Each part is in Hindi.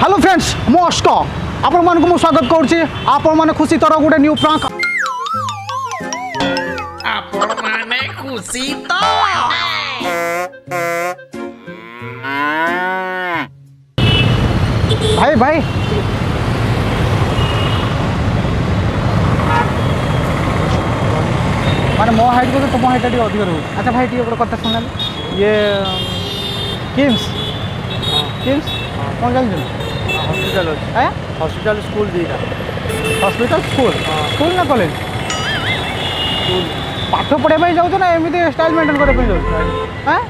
हेलो फ्रेंड्स मु अष्ट आपण मानक मु स्वागत करूची आपण माने खुशी तरह गुटे न्यू प्रैंक आपण माने खुशी तो भाई भाई माने मो हाइट को तुम हाइट टी अधिक रहू। अच्छा भाई टी गोटे कथा सुनाली ये किम्स किम्स कौन जान हॉस्पिटल है हॉस्पिटल स्कूल दीटा हॉस्पिटल स्कूल स्कूल ना कॉलेज स्कूल पाठ पढ़ाई पे जाऊ ना एमती स्टाइल मेंटेन करने जाऊ हैं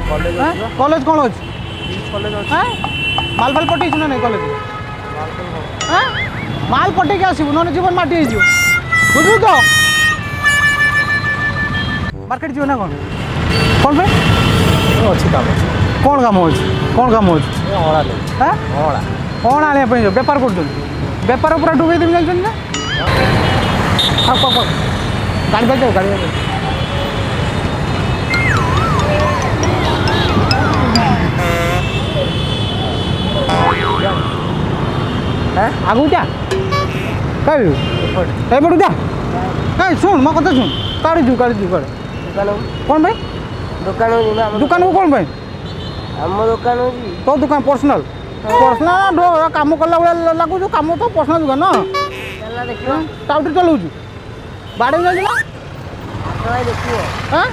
कॉलेज कॉलेज कौन अच्छे कॉलेज हैं माल फाल पटे ना नहीं कॉलेज हैं माल पटे के आसबू ना जीवन माटी बुझु तो मार्केट जीव ना कौन कौन पे अच्छी काम अच्छे कौन काम अच्छे कौन काम अच्छे अड़ा ले हैं अड़ा कौन आने बेपार कर बेपार पूरा डुबे देवी जान ना हाँ कौन गाड़ी बजाओ गाड़ी बजाओ आगू जा कहीं पड़ू जा कहीं शुण मो कथा शुण काढ़ी जू कौन भाई दुकान दुकान को कौन भाई आम दुकान तो दुकान पर्सनल पर्सनल कम कला भाई लगुच कम तो पर्सनल दुकान ना देखिए टाउटी चलाऊँ बाड़े जाए ना देखिए हाँ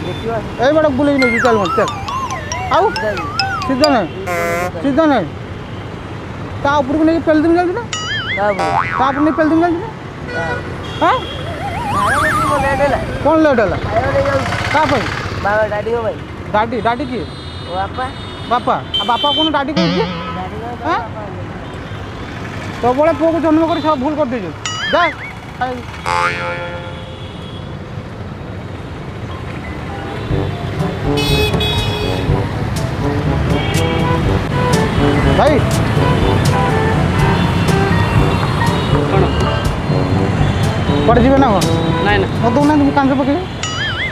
देखिए ये बड़ा बुले नहीं चल मत चल आउ सीधा नहीं सीधा नहीं ता ऊपर को नहीं पेल दिन जाए ना ता ऊपर नहीं पेल दिन जाए ना हाँ कौन लेट है का भाई डाडी हो भाई डाडी डाडी की बापा बापा बापा कौन डाडी को हाँ तो बड़े पुओ को जन्म कर सब भूल कर दीजिए जा भाई पड़ जी ना ना ना मत दौना तुम कान पकड़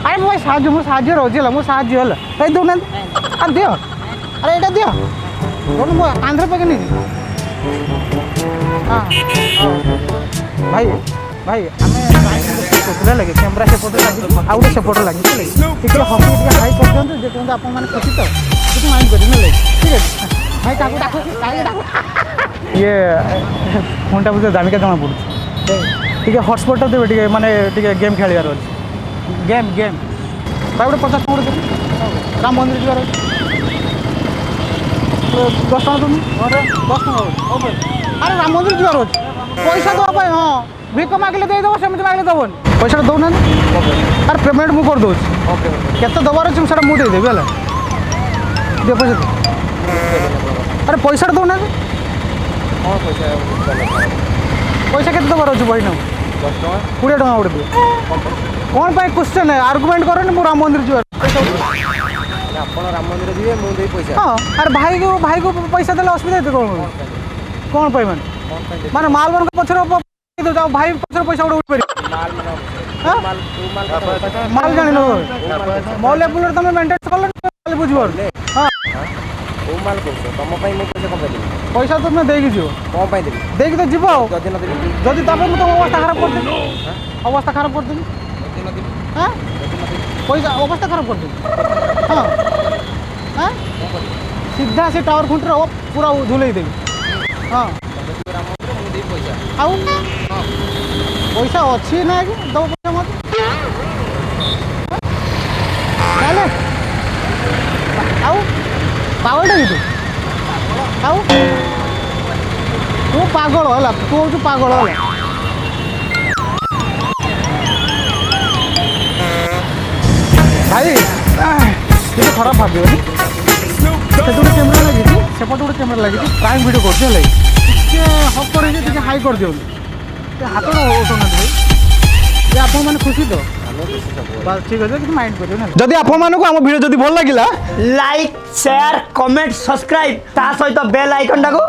अरे भाई साहय मोर साहय रोज है मोर साहय है भाई दौना अरे दियो अरे यहाँ दियो कौन मो कान पकड़ नहीं हाँ भाई भाई आम लगे कैमेरा सेपटे लगे आउ गोटे सेपटे लगे टे हसी टे हाई कर दिखाते जो कहते आप खुशी तो कुछ माइंड कर ठीक है भाई डाक ये फोन बुझे दामिका जमा पड़े टे हटस्पट देवे टे माने गेम खेलार अच्छे गेम गेम भाई गोटे 50 टଙ୍କା देवी राम मंदिर जावर 10 टଙ୍କା तुम 10 टଙ୍କା अरे राम मंदिर जावर अच्छे पैसा देवा हाँ भिक मागिले देदेव सेमती मागिले दबन पैसा दौना अरे पेमेंट मुझे कर दूँ केते दबार अच्छे मुझे मुझे देदेवी है दे पैसा अरे पैसा दौना पैसा के दबार अच्छे बही ना 10 टଙ୍କା 20 टଙ୍କା गोटे दिए कौन पाई क्वेश्चन है आर्गुमेंट करें मुझे राम मंदिर जावर आप राम मंदिर जी मुझे पैसा हाँ अरे भाई को पैसा देने असुविधा है कौन कौन पाई माने माल मान पचर जाओ भाई पचर पैसा गोटे उठ माल जान मो लेवल तुम मेन्टेन कल बुझे हाँ माल तुम पैसा तुम देगी जीव कौन देवी देगी तो जीव जदि न देवी जदि तुम अवस्था खराब कर देवी अवस्था खराब कर देवी हाँ पैसा अवस्था खराब कर देवी हाँ हाँ सीधा से टावर खुंटर पूरा झुले देवी हाँ आउ पैसा अच्छी ना कि दब पैसा मत आउ पागल टे तू आउ तू पागल है तू हूँ पागल है भाई ये खराब भाव से कैमेरा लगी सेपटे गोटे कैमेरा लगी प्राइम वीडियो कर हक कर हाई कर दिखाँ हाथ उठाना भाई ये आप खुशी तो बस ठीक है कि माइंड करें जदि आप आम वीडियो जदि भल लगे लाइक शेयर कमेंट सब्सक्राइब ता सहित बेल आइकन टाको